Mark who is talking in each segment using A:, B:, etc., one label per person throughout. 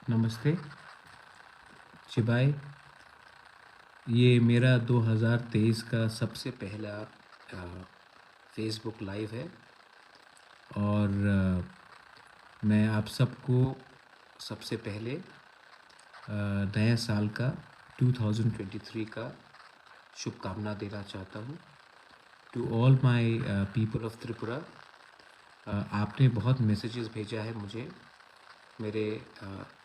A: नमस्ते शिवाय। ये मेरा 2023 का सबसे पहला फेसबुक लाइव है और मैं आप सबको सबसे पहले नया साल का 2023 का शुभकामना देना चाहता हूँ। To all my people of Tripura, आपने बहुत मैसेजेस भेजा है मुझे मेरे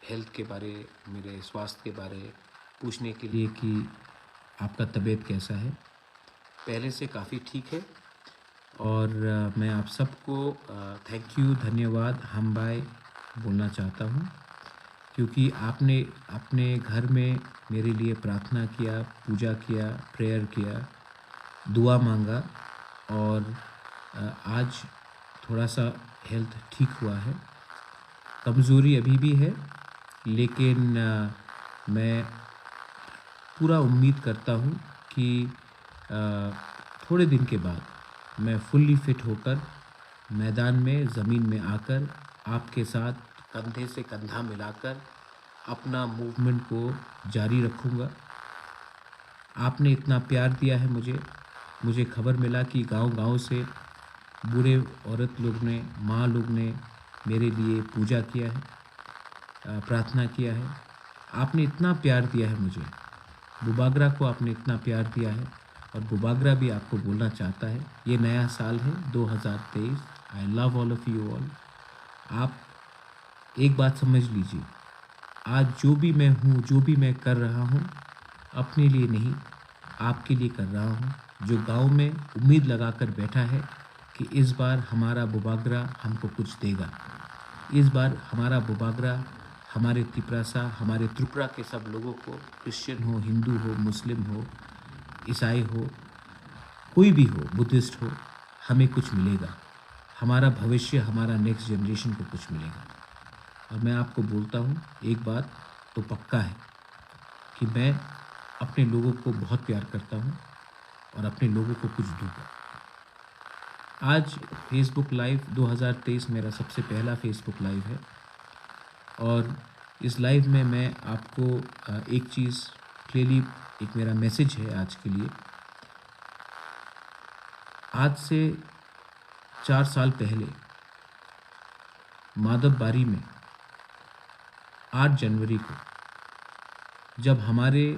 A: हेल्थ के बारे, मेरे स्वास्थ्य के बारे पूछने के लिए कि आपका तबीयत कैसा है। पहले से काफ़ी ठीक है और मैं आप सबको थैंक यू, धन्यवाद, हम बाय बोलना चाहता हूँ क्योंकि आपने अपने घर में मेरे लिए प्रार्थना किया, पूजा किया, प्रेयर किया, दुआ मांगा और आज थोड़ा सा हेल्थ ठीक हुआ है। कमज़ोरी अभी भी है लेकिन मैं पूरा उम्मीद करता हूँ कि थोड़े दिन के बाद मैं फुल्ली फिट होकर मैदान में, ज़मीन में आकर आपके साथ कंधे से कंधा मिलाकर अपना मूवमेंट को जारी रखूँगा। आपने इतना प्यार दिया है मुझे खबर मिला कि गांव-गांव से बूढ़े औरत लोग ने, माँ लोग ने मेरे लिए पूजा किया है, प्रार्थना किया है। आपने इतना प्यार दिया है मुझे, बुबागरा को आपने इतना प्यार दिया है और बुबागरा भी आपको बोलना चाहता है। ये नया साल है 2023। आई love all of you all. आप एक बात समझ लीजिए, आज जो भी मैं हूँ, जो भी मैं कर रहा हूँ, अपने लिए नहीं, आपके लिए कर रहा हूँ। जो गांव में उम्मीद लगाकर बैठा है कि इस बार हमारा बुबागरा हमको कुछ देगा, इस बार हमारा बुबागरा हमारे तिपरासा, हमारे त्रिपुरा के सब लोगों को, क्रिश्चियन हो, हिंदू हो, मुस्लिम हो, ईसाई हो, कोई भी हो, बुद्धिस्ट हो, हमें कुछ मिलेगा। हमारा भविष्य, हमारा नेक्स्ट जनरेशन को कुछ मिलेगा। और मैं आपको बोलता हूँ, एक बात तो पक्का है कि मैं अपने लोगों को बहुत प्यार करता हूँ और अपने लोगों को कुछ दूँगा। आज फेसबुक लाइव 2023 मेरा सबसे पहला फेसबुक लाइव है और इस लाइव में मैं आपको एक चीज़ क्लियरली, एक मेरा मैसेज है आज के लिए। आज से 4 साल पहले माधवबारी में 8 जनवरी को जब हमारे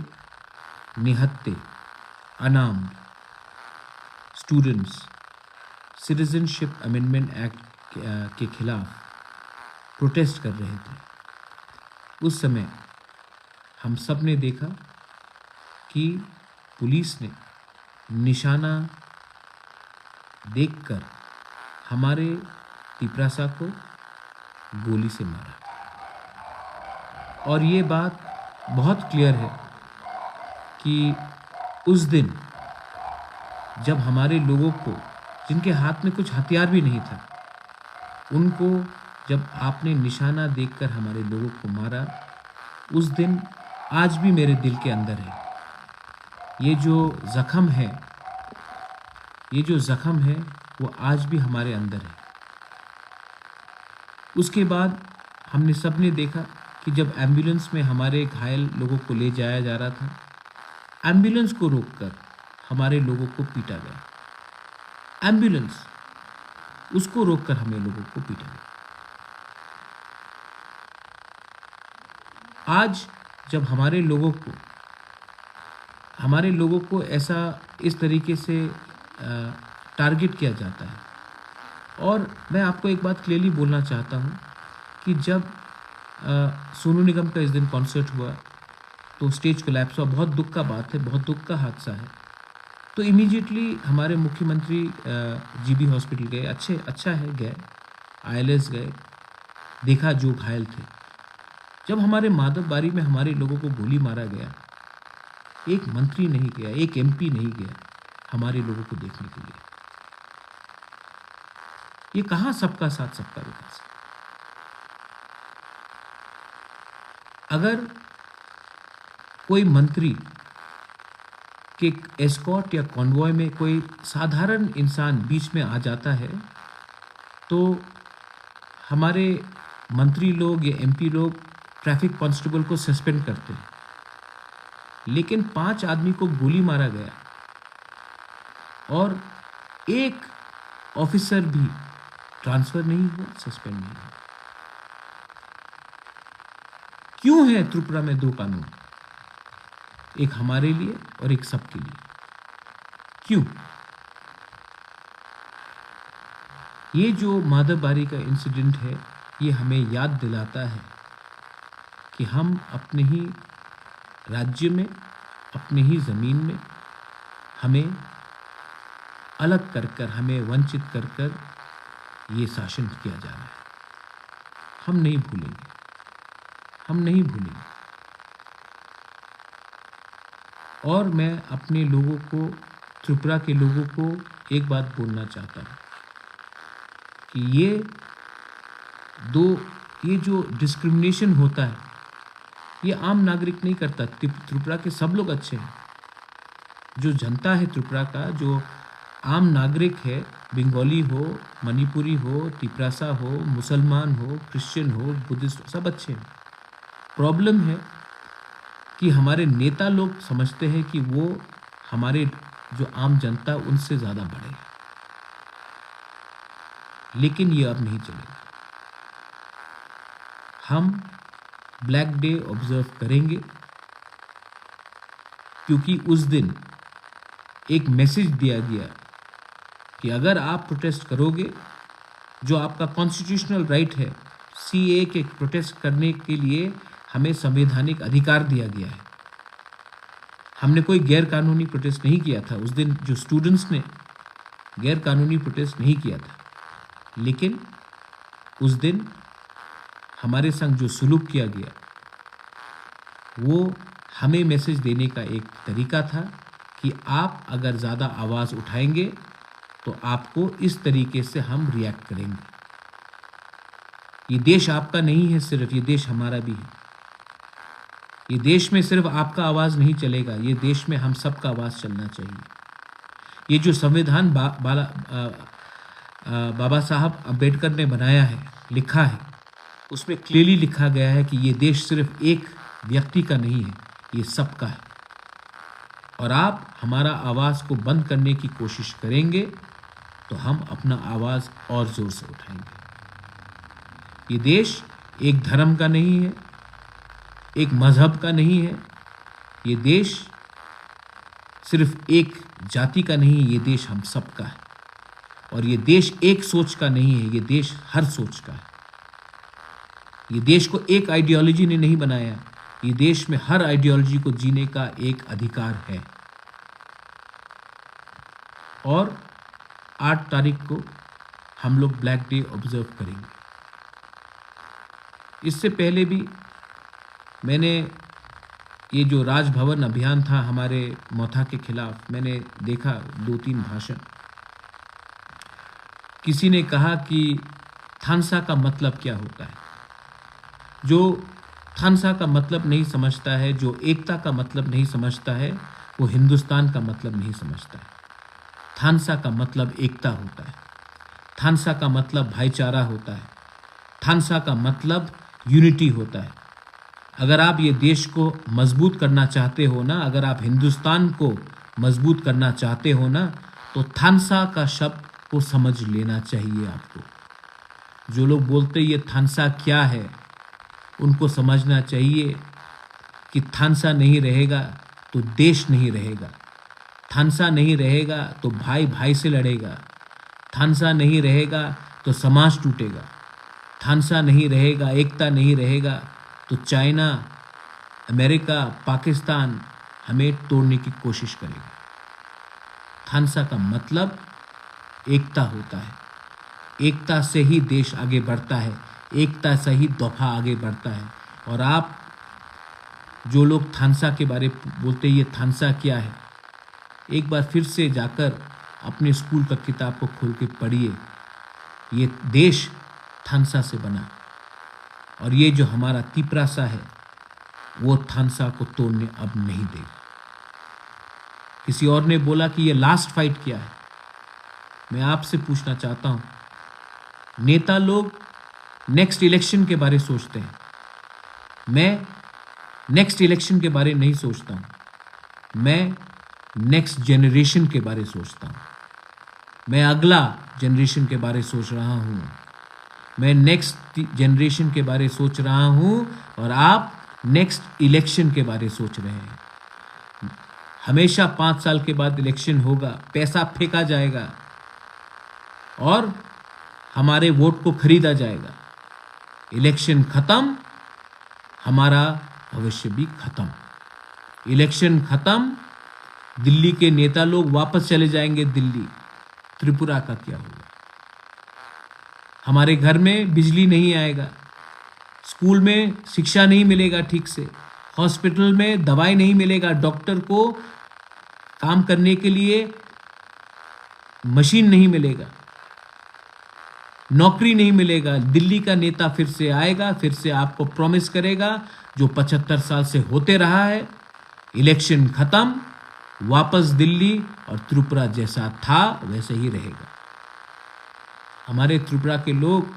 A: निहत्थे unarmed students citizenship amendment act के खिलाफ प्रोटेस्ट कर रहे थे, उस समय हम सब ने देखा कि पुलिस ने निशाना देखकर हमारे तिपरासा को गोली से मारा। और ये बात बहुत क्लियर है कि उस दिन जब हमारे लोगों को, जिनके हाथ में कुछ हथियार भी नहीं था, उनको जब आपने निशाना देखकर हमारे लोगों को मारा, उस दिन आज भी मेरे दिल के अंदर है। ये जो ज़ख्म है वो आज भी हमारे अंदर है। उसके बाद हमने सब ने देखा कि जब एम्बुलेंस में हमारे घायल लोगों को ले जाया जा रहा था, एम्बुलेंस को रोककर हमारे लोगों को पीटा गया। एम्बुलेंस, उसको रोककर हमें लोगों को पीटा गया। आज जब हमारे लोगों को ऐसा इस तरीके से टारगेट किया जाता है, और मैं आपको एक बात क्लियरली बोलना चाहता हूँ कि जब सोनू निगम का इस दिन कॉन्सर्ट हुआ तो स्टेज कोलैप्स हुआ। बहुत दुख का बात है, बहुत दुख का हादसा है। तो इमीडिएटली हमारे मुख्यमंत्री जीबी हॉस्पिटल गए, अच्छा है गए, आईएलएस गए, देखा जो घायल थे। जब हमारे माधवबारी में हमारे लोगों को गोली मारा गया, एक मंत्री नहीं गया, एक एमपी नहीं गया हमारे लोगों को देखने के लिए। ये कहाँ सबका साथ सबका विकास है? अगर कोई मंत्री के एस्कॉर्ट या कॉन्वॉय में कोई साधारण इंसान बीच में आ जाता है तो हमारे मंत्री लोग या एमपी लोग ट्रैफिक कांस्टेबल को सस्पेंड करते हैं, लेकिन 5 आदमी को गोली मारा गया और एक ऑफिसर भी ट्रांसफर नहीं हुआ, सस्पेंड नहीं हुआ। क्यों है त्रिपुरा में 2 कानून, एक हमारे लिए और एक सबके लिए? क्यों? ये जो माधवबारी का इंसिडेंट है, ये हमें याद दिलाता है कि हम अपने ही राज्य में, अपने ही ज़मीन में हमें अलग कर हमें वंचित कर ये शासन किया जा रहा है। हम नहीं भूलेंगे, हम नहीं भूलेंगे। और मैं अपने लोगों को, त्रिपुरा के लोगों को एक बात बोलना चाहता हूँ कि ये जो डिस्क्रिमिनेशन होता है, ये आम नागरिक नहीं करता। त्रिपुरा के सब लोग अच्छे हैं। जो जनता है त्रिपुरा का, जो आम नागरिक है, बंगाली हो, मणिपुरी हो, तिपरासा हो, मुसलमान हो, क्रिश्चियन हो, बुद्धिस्ट, सब अच्छे हैं। प्रॉब्लम है कि हमारे नेता लोग समझते हैं कि वो हमारे जो आम जनता उनसे ज़्यादा बड़े हैं, लेकिन ये अब नहीं चलेगा। हम ब्लैक डे ऑब्जर्व करेंगे, क्योंकि उस दिन एक मैसेज दिया गया कि अगर आप प्रोटेस्ट करोगे, जो आपका कॉन्स्टिट्यूशनल राइट है, सीए के प्रोटेस्ट करने के लिए हमें संवैधानिक अधिकार दिया गया है। हमने कोई गैर कानूनी प्रोटेस्ट नहीं किया था उस दिन। जो स्टूडेंट्स ने गैर कानूनी प्रोटेस्ट नहीं किया था, लेकिन उस दिन हमारे संग जो सुलूक किया गया, वो हमें मैसेज देने का एक तरीका था कि आप अगर ज़्यादा आवाज़ उठाएंगे तो आपको इस तरीके से हम रिएक्ट करेंगे। ये देश आपका नहीं है सिर्फ, ये देश हमारा भी है। ये देश में सिर्फ आपका आवाज़ नहीं चलेगा, ये देश में हम सबका आवाज़ चलना चाहिए। ये जो संविधान बाबा साहब अम्बेडकर ने बनाया है, लिखा है, उसमें क्लियरली लिखा गया है कि ये देश सिर्फ एक व्यक्ति का नहीं है, ये सबका है। और आप हमारा आवाज़ को बंद करने की कोशिश करेंगे तो हम अपना आवाज़ और ज़ोर से उठाएंगे। ये देश एक धर्म का नहीं है, एक मज़हब का नहीं है। ये देश सिर्फ एक जाति का नहीं है, ये देश हम सबका है। और ये देश एक सोच का नहीं है, ये देश हर सोच का है। ये देश को एक आइडियोलॉजी ने नहीं बनाया, ये देश में हर आइडियोलॉजी को जीने का एक अधिकार है। और 8 तारीख को हम लोग ब्लैक डे ऑब्जर्व करेंगे। इससे पहले भी मैंने ये जो राजभवन अभियान था हमारे मौथा के खिलाफ, मैंने देखा 2-3 भाषण। किसी ने कहा कि थानसा का मतलब क्या होता है। जो थानसा का मतलब नहीं समझता है, जो एकता का मतलब नहीं समझता है, वो हिंदुस्तान का मतलब नहीं समझता है। थानसा का मतलब एकता होता है, थानसा का मतलब भाईचारा होता है, थानसा का मतलब यूनिटी होता है। अगर आप ये देश को मजबूत करना चाहते हो ना, अगर आप हिंदुस्तान को मजबूत करना चाहते हो ना, तो थानसा का शब्द को समझ लेना चाहिए आपको। जो लोग बोलते ये थानसा क्या है, उनको समझना चाहिए कि थानसा नहीं रहेगा तो देश नहीं रहेगा, थानसा नहीं रहेगा तो भाई भाई से लड़ेगा, थानसा नहीं रहेगा तो समाज टूटेगा, थानसा नहीं रहेगा, एकता नहीं रहेगा तो चाइना, अमेरिका, पाकिस्तान हमें तोड़ने की कोशिश करेगा। थानसा का मतलब एकता होता है। एकता से ही देश आगे बढ़ता है, एकता से ही दफा आगे बढ़ता है। और आप जो लोग थानसा के बारे बोलते हैं ये थानसा क्या है, एक बार फिर से जाकर अपने स्कूल का किताब को खोल के पढ़िए। ये देश थानसा से बना, और ये जो हमारा तिपरासा है वो थानसा को तोड़ने अब नहीं देगा। किसी और ने बोला कि ये लास्ट फाइट क्या है। मैं आपसे पूछना चाहता हूँ, नेता लोग नेक्स्ट इलेक्शन के बारे सोचते हैं, मैं नेक्स्ट इलेक्शन के बारे नहीं सोचता हूँ, मैं नेक्स्ट जनरेशन के बारे सोचता हूँ, मैं अगला जनरेशन के बारे सोच रहा हूँ, मैं नेक्स्ट जनरेशन के बारे सोच रहा हूँ और आप नेक्स्ट इलेक्शन के बारे सोच रहे हैं। हमेशा 5 साल के बाद इलेक्शन होगा, पैसा फेंका जाएगा और हमारे वोट को खरीदा जाएगा। इलेक्शन खत्म, हमारा भविष्य भी खत्म। इलेक्शन खत्म, दिल्ली के नेता लोग वापस चले जाएंगे दिल्ली। त्रिपुरा का क्या होगा? हमारे घर में बिजली नहीं आएगा, स्कूल में शिक्षा नहीं मिलेगा ठीक से, हॉस्पिटल में दवाई नहीं मिलेगा, डॉक्टर को काम करने के लिए मशीन नहीं मिलेगा, नौकरी नहीं मिलेगा। दिल्ली का नेता फिर से आएगा, फिर से आपको प्रॉमिस करेगा जो 75 साल से होते रहा है। इलेक्शन खत्म, वापस दिल्ली, और त्रिपुरा जैसा था वैसे ही रहेगा। हमारे त्रिपुरा के लोग,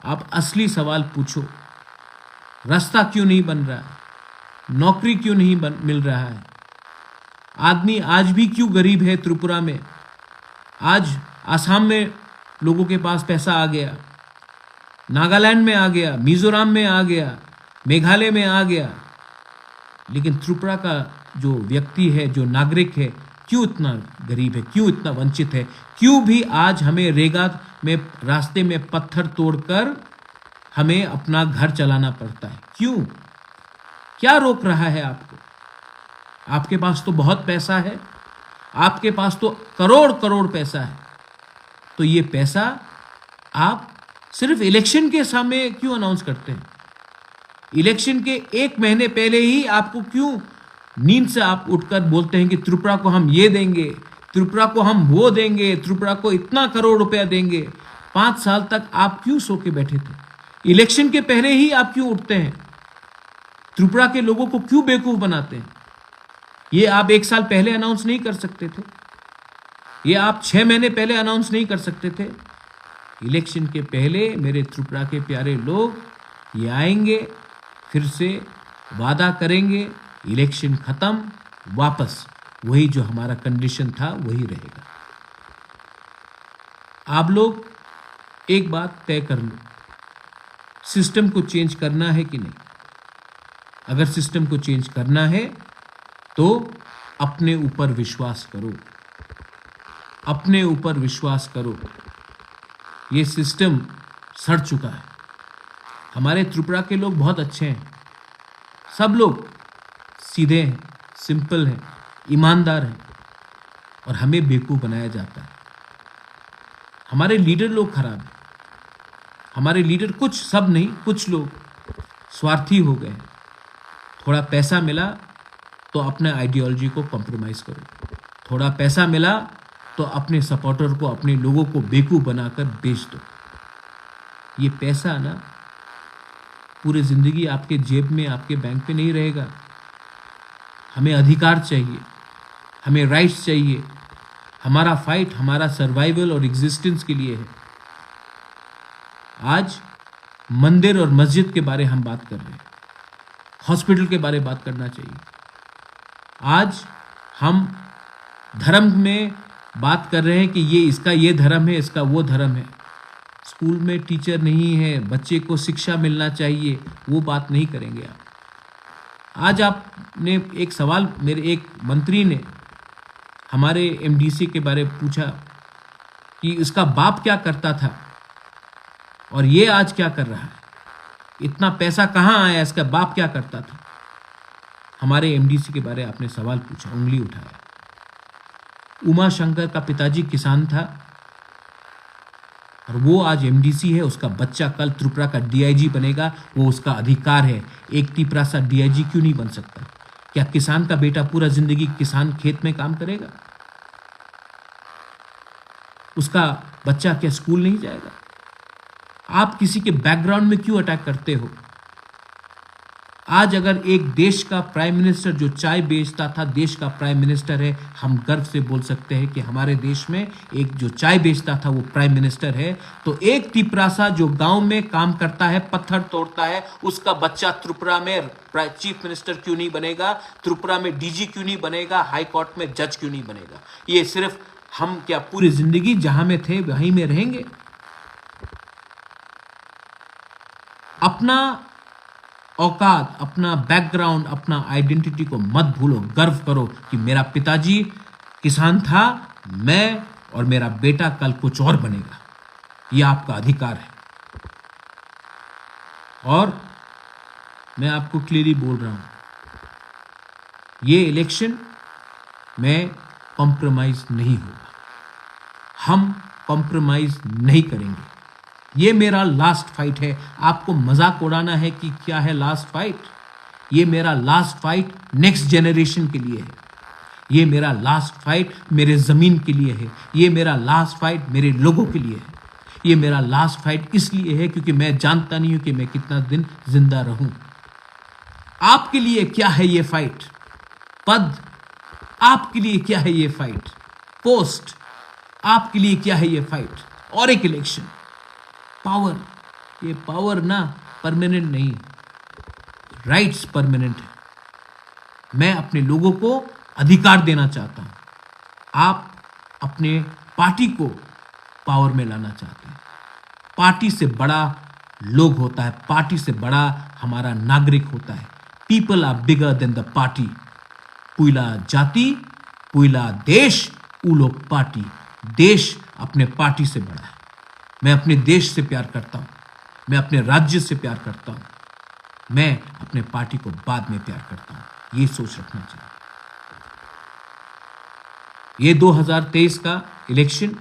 A: आप असली सवाल पूछो, रास्ता क्यों नहीं बन रहा है, नौकरी क्यों नहीं मिल रहा है, आदमी आज भी क्यों गरीब है त्रिपुरा में। आज आसाम में लोगों के पास पैसा आ गया, नागालैंड में आ गया, मिजोरम में आ गया, मेघालय में आ गया, लेकिन त्रिपुरा का जो व्यक्ति है, जो नागरिक है, क्यों इतना गरीब है, क्यों इतना वंचित है, क्यों भी आज हमें रेगा में रास्ते में पत्थर तोड़कर हमें अपना घर चलाना पड़ता है? क्यों? क्या रोक रहा है आपको? आपके पास तो बहुत पैसा है, आपके पास तो करोड़ करोड़ पैसा है, तो ये पैसा आप सिर्फ इलेक्शन के सामने क्यों अनाउंस करते हैं? इलेक्शन के 1 महीने पहले ही आपको क्यों नींद से आप उठकर बोलते हैं कि त्रिपुरा को हम ये देंगे, त्रिपुरा को हम वो देंगे, त्रिपुरा को इतना करोड़ रुपया देंगे। 5 साल तक आप क्यों सो के बैठे थे? इलेक्शन के पहले ही आप क्यों उठते हैं? त्रिपुरा के लोगों को क्यों बेवकूफ बनाते हैं? ये आप 1 साल पहले अनाउंस नहीं कर सकते थे? ये आप 6 महीने पहले अनाउंस नहीं कर सकते थे? इलेक्शन के पहले मेरे त्रिपुरा के प्यारे लोग ये आएंगे, फिर से वादा करेंगे, इलेक्शन खत्म, वापस वही जो हमारा कंडीशन था वही रहेगा। आप लोग एक बात तय कर लो, सिस्टम को चेंज करना है कि नहीं। अगर सिस्टम को चेंज करना है तो अपने ऊपर विश्वास करो, अपने ऊपर विश्वास करो। ये सिस्टम सड़ चुका है। हमारे त्रिपुरा के लोग बहुत अच्छे हैं, सब लोग सीधे हैं, सिंपल हैं, ईमानदार हैं, और हमें बेवकूफ़ बनाया जाता है। हमारे लीडर लोग खराब हैं। हमारे लीडर, कुछ, सब नहीं, कुछ लोग स्वार्थी हो गए हैं। थोड़ा पैसा मिला तो अपने आइडियोलॉजी को कॉम्प्रोमाइज़ करो, थोड़ा पैसा मिला तो अपने सपोर्टर को, अपने लोगों को बेवकूफ़ बनाकर बेच दो। ये पैसा ना पूरी ज़िंदगी आपके जेब में, आपके बैंक में नहीं रहेगा। हमें अधिकार चाहिए, हमें राइट्स चाहिए। हमारा फाइट हमारा सर्वाइवल और एग्जिस्टेंस के लिए है। आज मंदिर और मस्जिद के बारे हम बात कर रहे हैं, हॉस्पिटल के बारे में बात करना चाहिए। आज हम धर्म में बात कर रहे हैं कि ये इसका ये धर्म है, इसका वो धर्म है। स्कूल में टीचर नहीं है, बच्चे को शिक्षा मिलना चाहिए, वो बात नहीं करेंगे आप। आज आपने एक सवाल, मेरे एक मंत्री ने हमारे एमडीसी के बारे में पूछा कि इसका बाप क्या करता था और ये आज क्या कर रहा है, इतना पैसा कहाँ आया, इसका बाप क्या करता था। हमारे एमडीसी के बारे में आपने सवाल पूछा, उंगली उठाया। उमा शंकर का पिताजी किसान था और वो आज एमडीसी है। उसका बच्चा कल त्रिपुरा का डीआईजी बनेगा, वो उसका अधिकार है। एक तिपरासा डीआईजी क्यों नहीं बन सकता? क्या किसान का बेटा पूरा जिंदगी किसान खेत में काम करेगा? उसका बच्चा क्या स्कूल नहीं जाएगा? आप किसी के बैकग्राउंड में क्यों अटैक करते हो? आज अगर एक देश का प्राइम मिनिस्टर जो चाय बेचता था देश का प्राइम मिनिस्टर है, हम गर्व से बोल सकते हैं कि हमारे देश में एक जो चाय बेचता था वो प्राइम मिनिस्टर है। तो एक तिपरासा जो गांव में काम करता है, पत्थर तोड़ता है, उसका बच्चा त्रिपुरा में चीफ मिनिस्टर क्यों नहीं बनेगा, त्रिपुरा में डीजी क्यों नहीं बनेगा, हाई कोर्ट में जज क्यों नहीं बनेगा? ये सिर्फ हम क्या पूरी जिंदगी जहां में थे वहीं में रहेंगे? अपना औकात, अपना बैकग्राउंड, अपना आइडेंटिटी को मत भूलो। गर्व करो कि मेरा पिताजी किसान था, मैं और मेरा बेटा कल कुछ और बनेगा। यह आपका अधिकार है। और मैं आपको क्लियरली बोल रहा हूं, ये इलेक्शन में कॉम्प्रोमाइज नहीं होगा। हम कॉम्प्रोमाइज नहीं करेंगे। ये मेरा लास्ट फाइट है। आपको मजाक उड़ाना है कि क्या है लास्ट फाइट? ये मेरा लास्ट फाइट नेक्स्ट जनरेशन के लिए है। ये मेरा लास्ट फाइट मेरे जमीन के लिए है। ये मेरा लास्ट फाइट मेरे लोगों के लिए है। ये मेरा लास्ट फाइट इसलिए है क्योंकि मैं जानता नहीं हूं कि मैं कितना दिन जिंदा रहूं। आपके लिए क्या है ये फाइट? पद। आपके लिए क्या है ये फाइट? पोस्ट। आपके लिए क्या है ये फाइट? और एक इलेक्शन। पावर। ये पावर ना परमानेंट नहीं, राइट्स परमानेंट है। मैं अपने लोगों को अधिकार देना चाहता हूं। आप अपने पार्टी को पावर में लाना चाहते हैं। पार्टी से बड़ा लोग होता है, पार्टी से बड़ा हमारा नागरिक होता है। People are bigger than the party. पुइला जाति, पुइला देश, उलो पार्टी। देश अपने पार्टी से बड़ा है। मैं अपने देश से प्यार करता हूं, मैं अपने राज्य से प्यार करता हूं, मैं अपने पार्टी को बाद में प्यार करता हूं। ये सोच रखना चाहिए। ये 2023 का इलेक्शन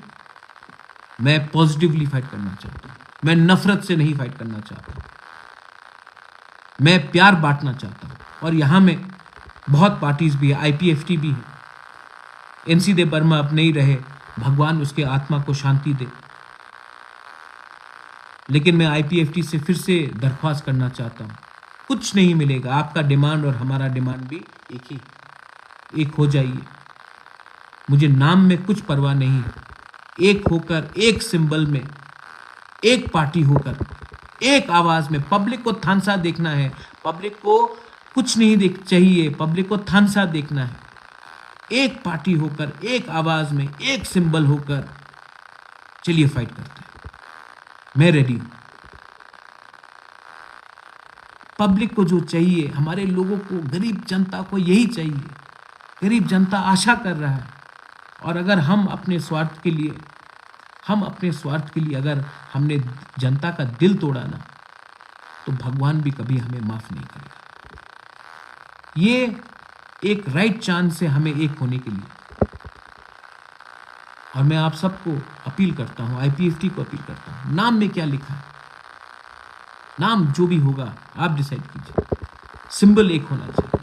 A: मैं पॉजिटिवली फाइट करना चाहता हूं। मैं नफरत से नहीं फाइट करना चाहता। मैं प्यार बांटना चाहता हूं। और यहां में बहुत पार्टीज भी है, आईपीएफटी भी है। एनसी देव वर्मा अब नहीं रहे, भगवान उसके आत्मा को शांति दे। लेकिन मैं आईपीएफटी से फिर से दरख्वास्त करना चाहता हूं, कुछ नहीं मिलेगा। आपका डिमांड और हमारा डिमांड भी एक हो जाइए। मुझे नाम में कुछ परवाह नहीं है। एक होकर, एक सिंबल में, एक पार्टी होकर, एक आवाज में। पब्लिक को थानसा देखना है, पब्लिक को कुछ नहीं देख चाहिए, पब्लिक को थानसा देखना है। एक पार्टी होकर, एक आवाज में, एक सिंबल होकर चलिए फाइट करते हैं। मैं रेडी हूं। पब्लिक को जो चाहिए, हमारे लोगों को, गरीब जनता को यही चाहिए। गरीब जनता आशा कर रहा है। और अगर हम अपने स्वार्थ के लिए अगर हमने जनता का दिल तोड़ा ना, तो भगवान भी कभी हमें माफ नहीं करेगा। ये एक राइट चांस है हमें एक होने के लिए। और मैं आप सबको अपील करता हूं, आईपीएफटी को अपील करता हूं, नाम में क्या लिखा है, नाम जो भी होगा आप डिसाइड कीजिए। सिंबल एक होना चाहिए,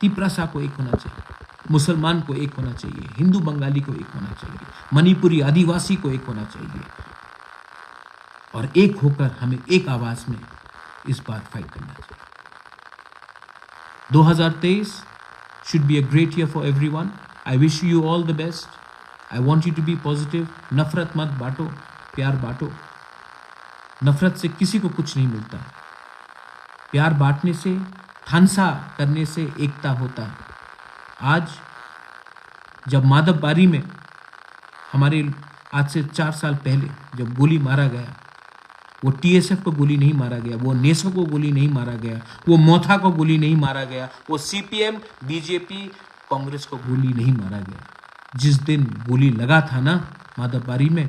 A: तिपरासा को एक होना चाहिए, मुसलमान को एक होना चाहिए, हिंदू बंगाली को एक होना चाहिए, मणिपुरी आदिवासी को एक होना चाहिए। और एक होकर हमें एक आवाज में इस बार फाइट करना चाहिए। 2023 should be a great year for everyone. I wish you all the best. I want you to be positive. नफरत मत बांटो, प्यार बांटो। नफरत से किसी को कुछ नहीं मिलता। प्यार बांटने से, थानसा करने से एकता होता है। आज जब माधवबारी में हमारे आज से 4 साल पहले जब गोली मारा गया, वो टीएसएफ को गोली नहीं मारा गया, वो नेसो को गोली नहीं मारा गया, वो मोथा को गोली नहीं मारा गया, वो सीपीएम, बीजेपी, कांग्रेस को गोली नहीं मारा गया। जिस दिन गोली लगा था ना माधवबारी में,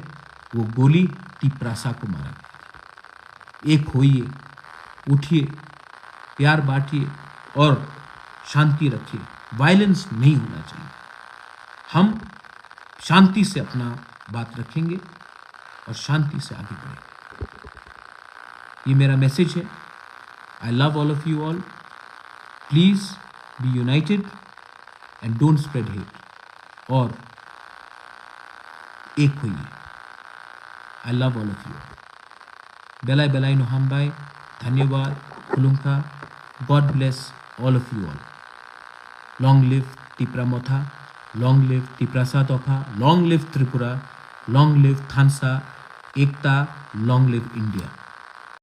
A: वो गोली तिपरासा को मारा गया। एक होइए, उठिए, प्यार बांटिए और शांति रखिए। वायलेंस नहीं होना चाहिए। हम शांति से अपना बात रखेंगे और शांति से आगे बढ़ेंगे। ये मेरा मैसेज है। I love all of you all. Please be united and don't spread hate. और एक होइए। I love all of you. बेलाई बेलाई नोहाम्बाई। धन्यवाद। खुलुंका। God bless all of you all. Long live Tipra Motha, long live Tipra Satopha, long live Tripura, long live Thansa, Ekta, long live India.